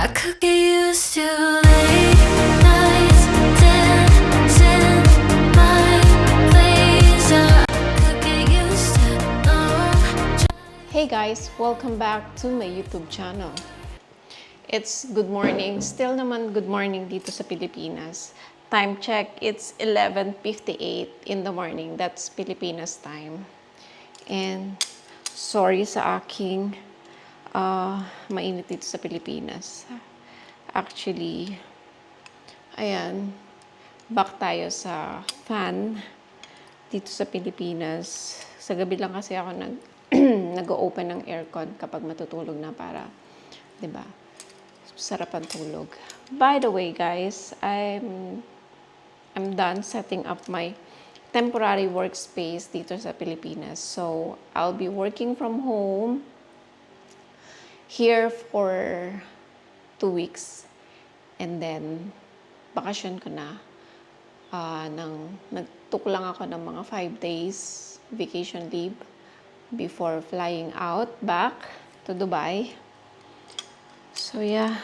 I could get used to late nights dancing my face. I could get used to Hey guys, welcome back to my YouTube channel. It's good morning. Still naman good morning dito sa Pilipinas. Time check, it's 11:58 in the morning. That's Pilipinas time. And sorry sa aking mainit dito sa Pilipinas. Actually, ayan, back tayo sa fan dito sa Pilipinas. Sa gabi lang kasi ako nag-open ng aircon kapag matutulog na para, 'di ba? Sarapan tulog. By the way, guys, I'm done setting up my temporary workspace dito sa Pilipinas. So, I'll be working from home here for 2 weeks. And then, bakasyon ko na. Nagtook lang ako ng mga 5 days vacation leave before flying out back to Dubai. So, yeah.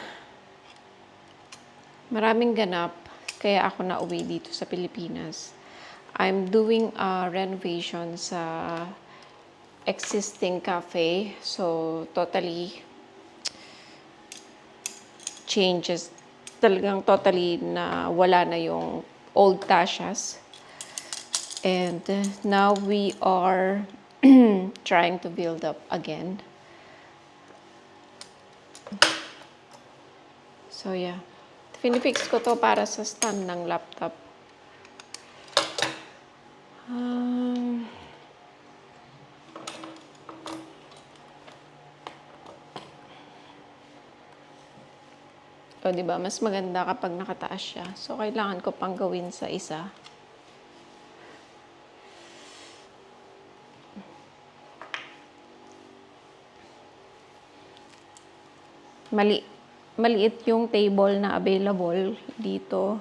Maraming ganap kaya ako nauwi dito sa Pilipinas. I'm doing a renovation sa existing cafe. So, totally changes. Talagang totally na wala na yung old Tasha's. And now we are trying to build up again. So, yeah. Finifix ko to para sa stand ng laptop. O, diba? Mas maganda kapag nakataas siya. So, kailangan ko pang gawin sa isa. Maliit yung table na available dito.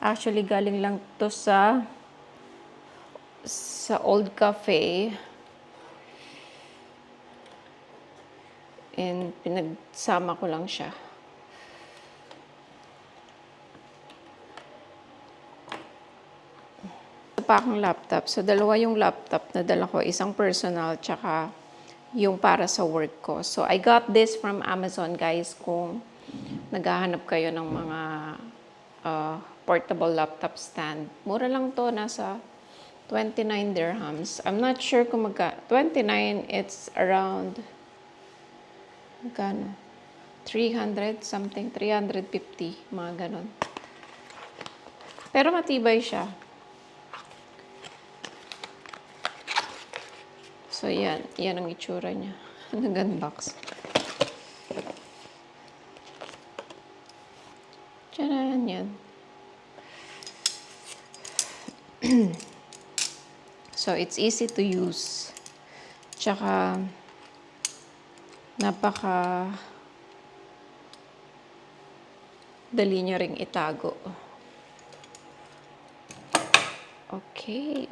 Actually, galing lang to sa old cafe. And pinagsama ko lang siya. Ito pa akong laptop. So, dalawa yung laptop na dala ko. Isang personal, tsaka yung para sa work ko. So, I got this from Amazon, guys, kung naghahanap kayo ng mga portable laptop stand. Mura lang to, nasa 29 dirhams. I'm not sure kung 29, it's around, magkano? 300 something, 350, mga ganon. Pero matibay siya. So, yan ang itsura niya. Nag-unbox. Tcharan, yan. So, it's easy to use. Tsaka, dali niya ring itago. Okay.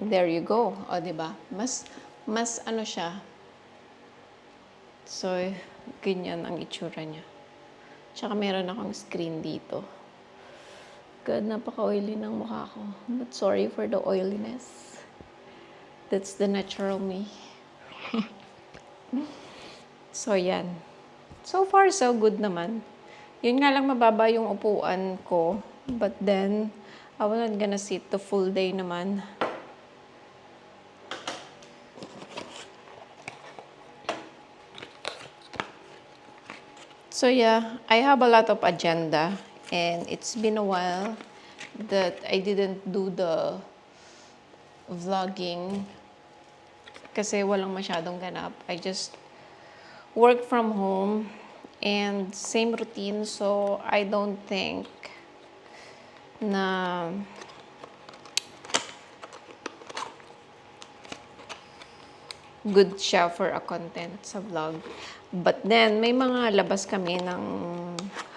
There you go. O, diba? Mas ano siya. So, ganyan ang itsura niya. Tsaka meron akong screen dito. God, napaka-oily ng mukha ko. But sorry for the oiliness. That's the natural me. So, yan. So far, so good naman. Yun nga lang mababa yung upuan ko. But then, I was not gonna sit the full day naman. So yeah, I have a lot of agenda and it's been a while that I didn't do the vlogging kasi walang masyadong ganap. I just work from home and same routine, so I don't think na good siya for a content sa vlog. But then, may mga labas kami ng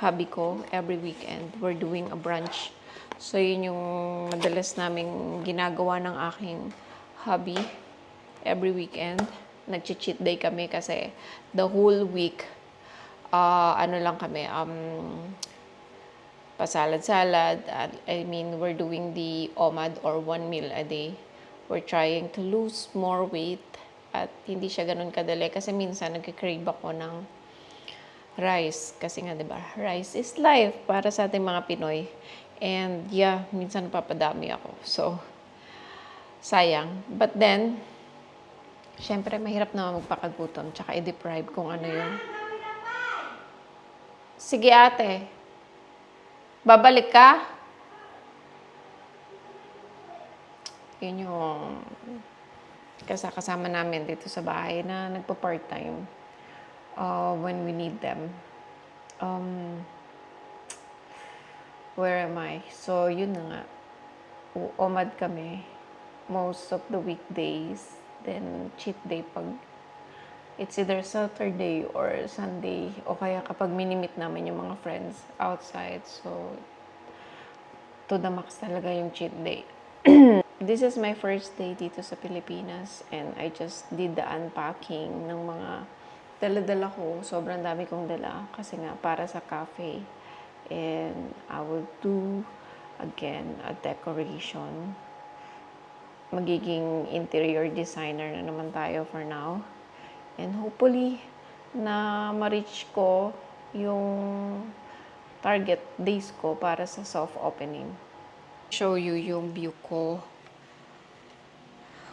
hubby ko every weekend. We're doing a brunch So, yun yung madalas naming ginagawa ng aking hobby every weekend. Nag-cheat day kami kasi the whole week, ano lang kami, pasalad-salad. I mean, we're doing the OMAD or 1 meal a day. We're trying to lose more weight at hindi siya ganun kadali kasi minsan nagka-crave ako ng rice. Kasi nga, di ba, rice is life para sa ating mga Pinoy. And yeah, minsan napapadami ako. So, sayang. But then, syempre, mahirap naman magpakagutom tsaka i-deprive kung ano yung... Sige ate, babalik ka? Yun yung kasama namin dito sa bahay na nagpa-part-time when we need them. Where am I? So, yun na nga. OMAD kami most of the weekdays. Then, cheat day pag it's either Saturday or Sunday. O kaya kapag minimit namin yung mga friends outside. So, to the max talaga yung cheat day. This is my first day dito sa Pilipinas and I just did the unpacking ng mga dala-dala ko. Sobrang dami kong dala kasi nga para sa cafe. And I will do again a decoration. Magiging interior designer na naman tayo for now. And hopefully na ma-reach ko yung target days ko para sa soft opening. Show you yung view ko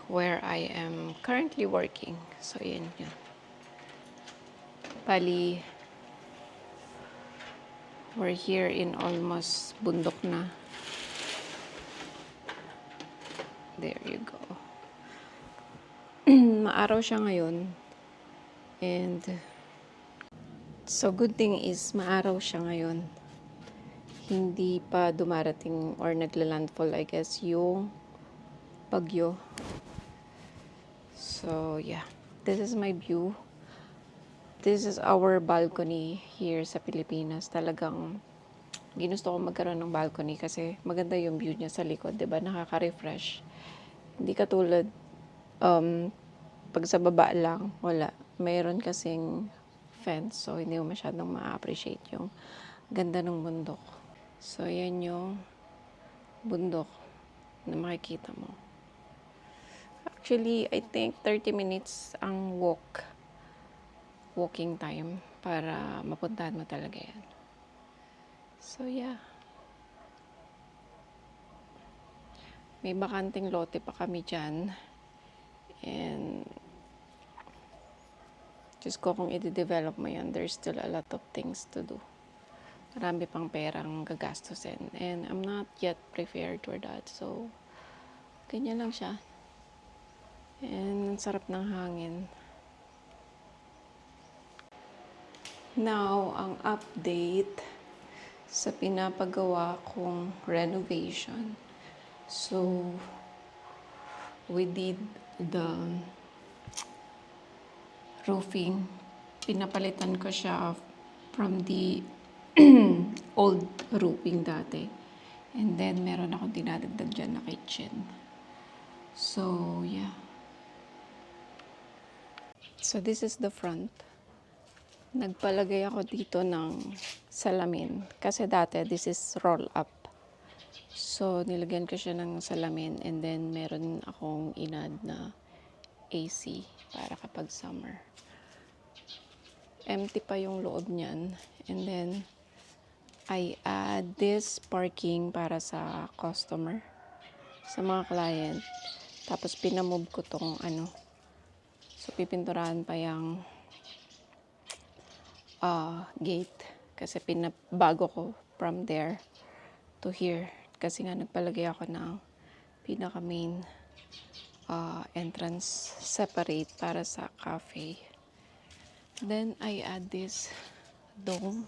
where I am currently working. So, yun yun. Bali, we're here in almost bundok na. There you go. Maaraw siya ngayon. And, so good thing is, maaraw siya ngayon. Hindi pa dumarating or nagla-landfall, I guess, yung bagyo. So, yeah. This is my view. This is our balcony here sa Pilipinas. Talagang ginusto ko magkaroon ng balcony kasi maganda yung view niya sa likod, 'di ba? Nakaka-refresh. Hindi katulad pag sa baba lang, wala. Mayroon kasing fence, so hindi mo masyadong ma-appreciate yung ganda ng bundok. So, yan yung bundok na makikita mo. Actually, I think 30 minutes ang walking time para mapuntahan mo talaga yan. So, yeah. May bakanting lote pa kami dyan. And, just ko kung i-develop mo yan, there's still a lot of things to do. Marami pang perang gagastusin. And I'm not yet prepared for that. So, ganyan lang siya. And, ang sarap ng hangin. Now, ang update sa pinapagawa kong renovation. So, we did the roofing. Pinapalitan ko siya from the old roofing dati. And then, meron akong dinadagdag dyan na kitchen. So, yeah. So, this is the front. Nagpalagay ako dito ng salamin. Kasi dati, this is roll up. So, nilagyan ko siya ng salamin. And then, meron akong inad na AC para kapag summer. Empty pa yung loob niyan. And then, I add this parking para sa customer. Sa mga client. Tapos, pinamove ko tong ano. So, pipinturahan pa yung gate. Kasi pinabago ko from there to here. Kasi nga, nagpalagay ako ng pinaka main entrance separate para sa cafe. Then, I add this dome.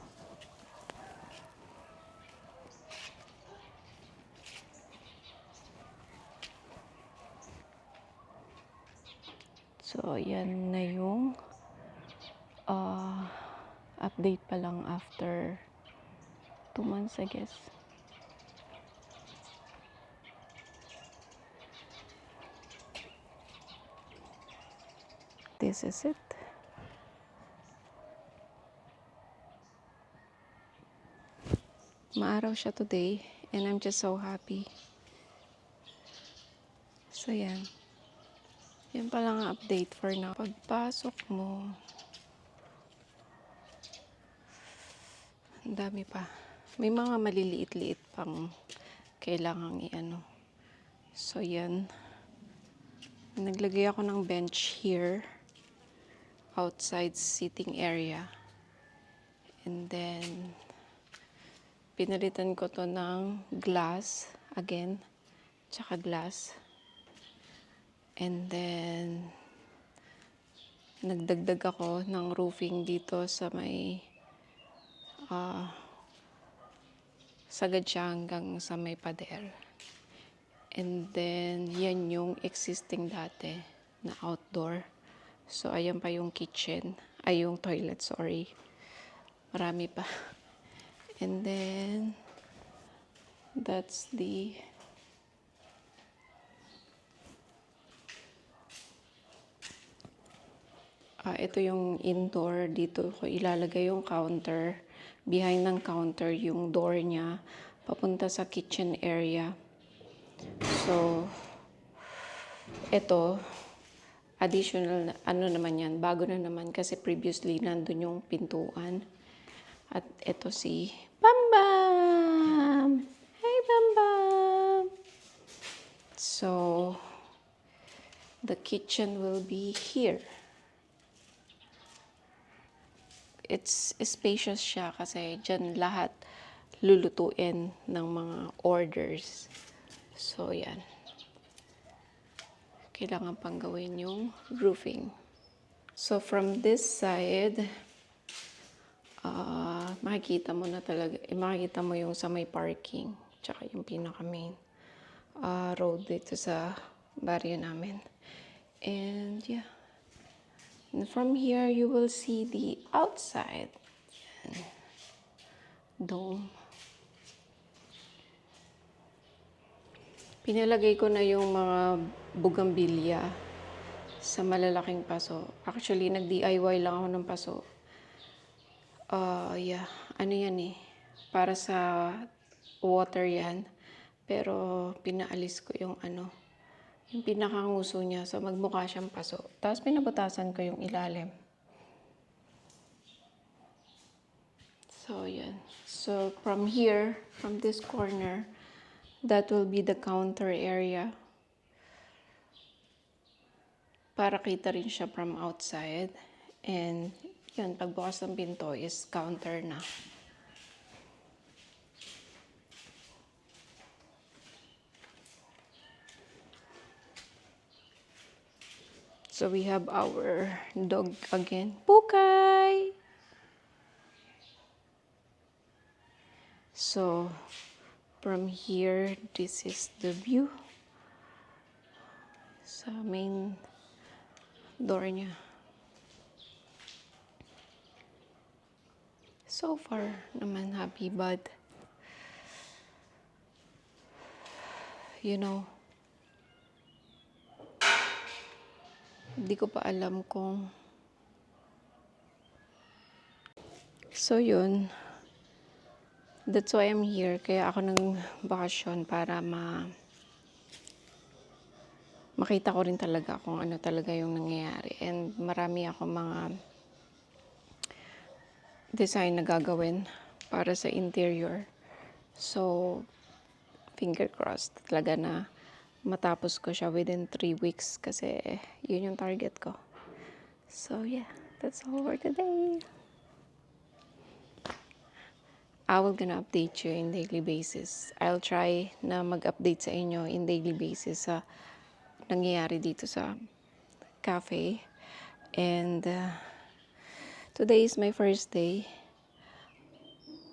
So, yan na yung update pa lang after 2 months, I guess. this is it. Maaraw siya today and I'm just so happy. So yan. Yan pa lang ang update for now. Pagpasok mo, ang dami pa. May mga maliliit-liit pang kailangang i-ano. So yan. Naglagay ako ng bench here. Outside sitting area. And then, pinalitan ko to ng glass. Again. Tsaka glass. And then, nagdagdag ako ng roofing dito sa may sagad siya hanggang sa may pader. And then, yan yung existing dati na outdoor. So, ayan pa yung kitchen. Ay, yung toilet, sorry. Marami pa. And then, that's the ito yung indoor. Dito ko ilalagay yung counter. Behind ng counter, yung door niya, papunta sa kitchen area. So, ito, additional, ano naman yan, bago na naman kasi previously nandun yung pintuan. At ito si Bambam! Hey, Bambam! So, the kitchen will be here. It's spacious siya kasi dyan lahat lulutuin ng mga orders. So, yan. Kailangan pang gawin yung roofing. So, from this side, makikita mo na talaga, makikita mo yung sa may parking, tsaka yung pinaka-main road dito sa baryo namin. And, yeah. And from here, you will see the outside. Yan. Dome. Pinalagay ko na yung mga bugambilya sa malalaking paso. Actually, nag-DIY lang ako ng paso. Yeah. Ano yan eh. Para sa water yan. Pero pinaalis ko yung ano. Yung pinakanguso niya. So, magmukha siyang paso. Tapos, pinabutasan ko yung ilalim. So, yan. So, from here, from this corner, that will be the counter area. Para kita rin siya from outside. And, yun, pagbukas ng pinto is counter na. So, we have our dog again. Pukay! So, from here, this is the view. Sa main door niya. So far, naman happy, but you know, hindi ko pa alam kung so yun, that's why I'm here. Kaya ako ng bakasyon para makita ko rin talaga kung ano talaga yung nangyayari. And marami ako mga design na gagawin para sa interior. So, finger crossed talaga na matapos ko siya within 3 weeks kasi yun yung target ko. So, yeah. That's all for today. I will gonna update you in daily basis. I'll try na mag-update sa inyo in daily basis sa nangyayari dito sa cafe. And today is my first day.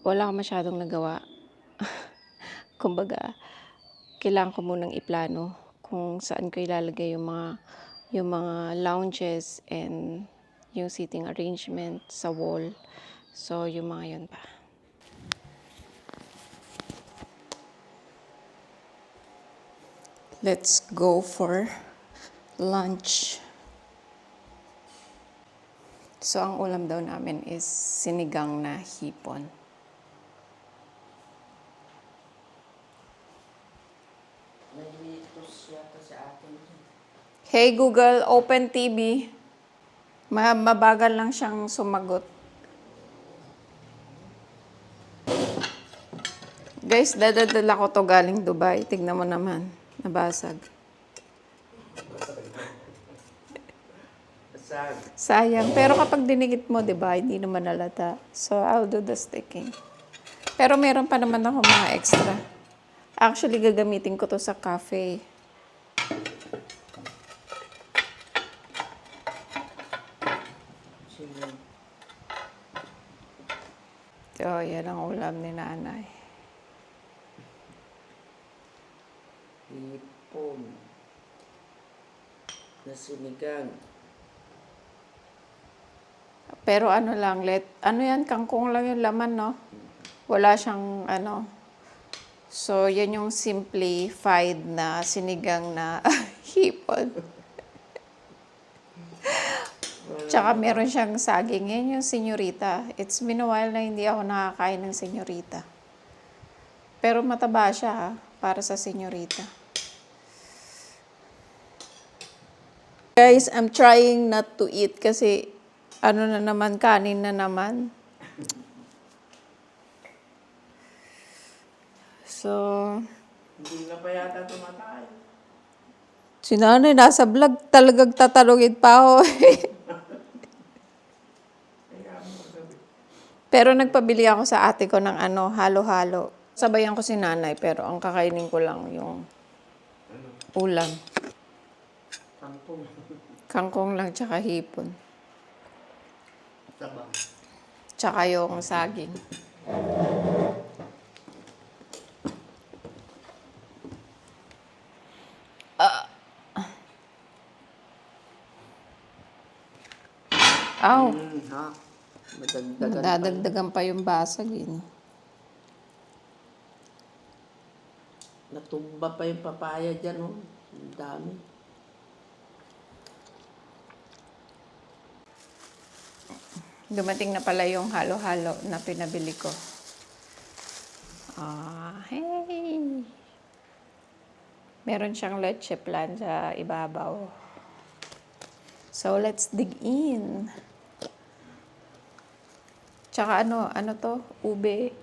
Wala akong masyadong nagawa. Kumbaga, kailangan ko munang iplano kung saan ko ilalagay yung mga lounges and yung seating arrangement sa wall. So, yung mga yun pa. Let's go for lunch. So, ang ulam daw namin is sinigang na hipon. Nalitos yata sa atin. Hey Google, open TV. Mabagal lang siyang sumagot. Guys, dadadala ko to galing Dubai. Tignan mo naman. Nabasag. Basag. Sayang. Pero kapag dinikit mo, di ba, hindi naman nalata. So, I'll do the sticking. Pero meron pa naman ako mga extra. Actually, gagamitin ko to sa cafe. Sige. So, yan ang ulam ni nanay. Hipon. Na sinigang. Pero ano lang, ano yan, kangkong lang yung laman, no? Wala siyang, ano. So, yan yung simplified na sinigang na hipon. Tsaka meron siyang saging. Yan yung senyorita. It's been a while na hindi ako nakakain ng senyorita. Pero mataba siya, ha, para sa senyorita. Guys, I'm trying not to eat kasi ano na naman, kanin na naman. So, Hindi na pa yata tumatay. si nanay nasa vlog, talagang tatalungin pa ako. Pero nagpabili ako sa ate ko ng ano, halo-halo. Sabayan ko si nanay, pero ang kakainin ko lang yung ulam. Kampong. Kangkong lang, tsaka hipon. Sabang. Tsaka yung saging. Aw, Ha? Madagdagan pa. dadagdagan pa yung basag yun. Natumba pa yung papaya dyan, oh. Ang dami. Dumating na pala yung halo-halo na pinabili ko. Hey! Meron siyang leche plan sa ibabaw. So, let's dig in. Tsaka ano to? Ube.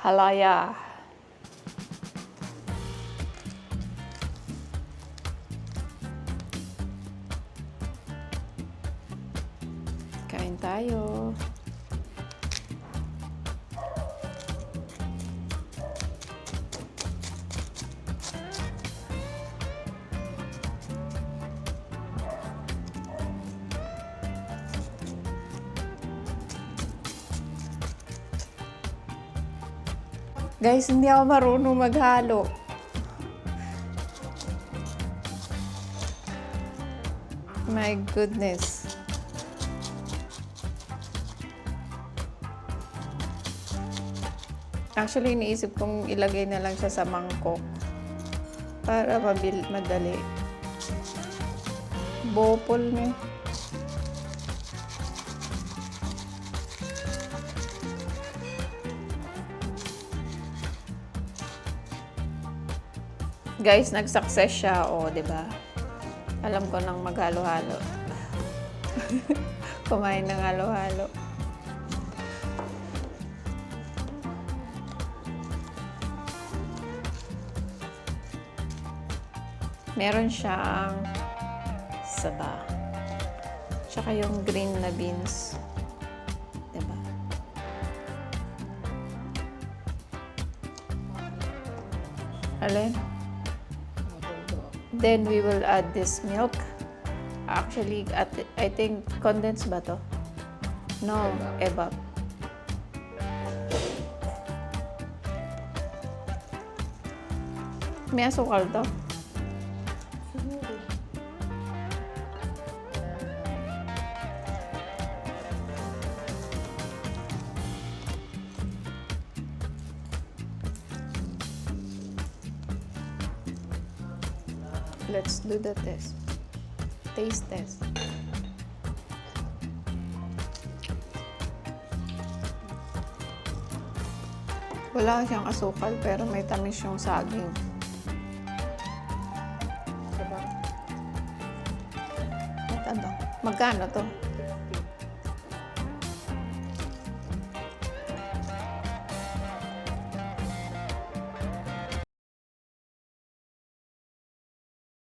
Halaya. Kain tayo. Guys, hindi ako marunong maghalo. My goodness. Actually, iniisip kong ilagay na lang siya sa mangkok para madali. Bopol niya. Guys, nag-success siya, di ba? Alam ko nang maghalo-halo. Kumain ng halo-halo. Meron siyang saba. Tsaka yung green na beans. Diba? Alin? Then we will add this milk. Actually, I think condensed ba to? No, evap. May asukal to? Let's do the test. Taste test. Wala siyang asukal pero may tamis yung saging. Diba? Ito daw. Magkano to?